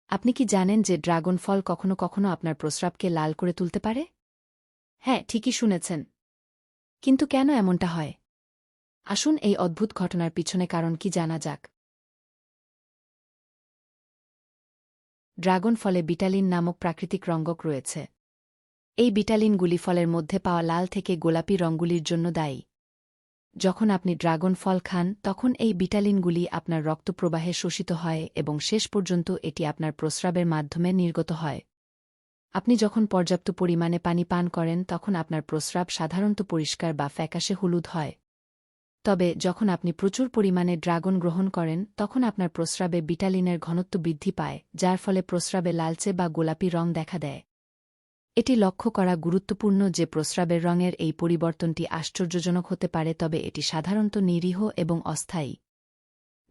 আপনি কি জানেন যে ড্রাগন ফল কখনো কখনো আপনার প্রস্রাবকে লাল করে তুলতে পারে? হ্যাঁ, ঠিকই শুনেছেন। কিন্তু কেন এমনটা হয়? আসুন এই অদ্ভুত ঘটনার পিছনে কারণ কি জানা যাক। ড্রাগন ফলে বিটালিন নামক প্রাকৃতিক রঙ্গক রয়েছে। এই বিটালিনগুলি ফলের মধ্যে পাওয়া লাল থেকে গোলাপি রঙগুলির জন্য দায়ী। যখন আপনি ড্রাগন ফল খান তখন এই বিটালিনগুলি আপনার রক্তপ্রবাহে শোষিত হয় এবং শেষ পর্যন্ত এটি আপনার প্রস্রাবের মাধ্যমে নির্গত হয়। আপনি যখন পর্যাপ্ত পরিমাণে পানি পান করেন তখন আপনার প্রস্রাব সাধারণত পরিষ্কার বা ফ্যাকাশে হলুদ হয়। তবে যখন আপনি প্রচুর পরিমাণে ড্রাগন গ্রহণ করেন তখন আপনার প্রস্রাবে বিটালিনের ঘনত্ব বৃদ্ধি পায়, যার ফলে প্রস্রাবে লালচে বা গোলাপি রং দেখা দেয়। এটি লক্ষ্য করা গুরুত্বপূর্ণ যে প্রস্রাবের রঙের এই পরিবর্তনটি আশ্চর্যজনক হতে পারে, তবে এটি সাধারণত নিরীহ এবং অস্থায়ী।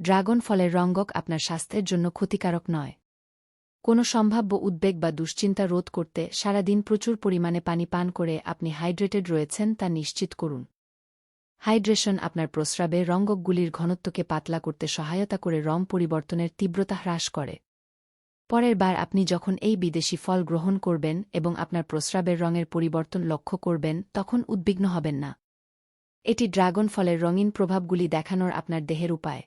ড্রাগন ফলের রঙ্গক আপনার স্বাস্থ্যের জন্য ক্ষতিকারক নয়। কোনো সম্ভাব্য উদ্বেগ বা দুশ্চিন্তা রোধ করতে সারাদিন প্রচুর পরিমাণে পানি পান করে আপনি হাইড্রেটেড রয়েছেন তা নিশ্চিত করুন। হাইড্রেশন আপনার প্রস্রাবে রঙ্গকগুলির ঘনত্বকে পাতলা করতে সহায়তা করে রং পরিবর্তনের তীব্রতা হ্রাস করে। পরের বার আপনি যখন এই বিদেশি ফল গ্রহণ করবেন এবং আপনার প্রস্রাবের রঙের পরিবর্তন লক্ষ্য করবেন তখন উদ্বিগ্ন হবেন না। এটি ড্রাগন ফলের রঙিন প্রভাবগুলি দেখানোর আপনার দেহের উপায়।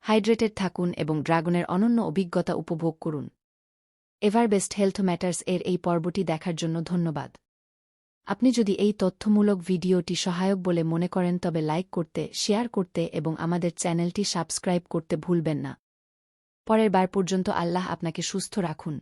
হাইড্রেটেড থাকুন এবং ড্রাগনের অনন্য অভিজ্ঞতা উপভোগ করুন। এভারবেস্ট হেলথ ম্যাটার্স এর এই পর্বটি দেখার জন্য ধন্যবাদ। আপনি যদি এই তথ্যমূলক ভিডিওটি সহায়ক বলে মনে করেন তবে লাইক করতে, শেয়ার করতে এবং আমাদের চ্যানেলটি সাবস্ক্রাইব করতে ভুলবেন না। পরের বার পর্যন্ত আল্লাহ আপনাকে সুস্থ রাখুন।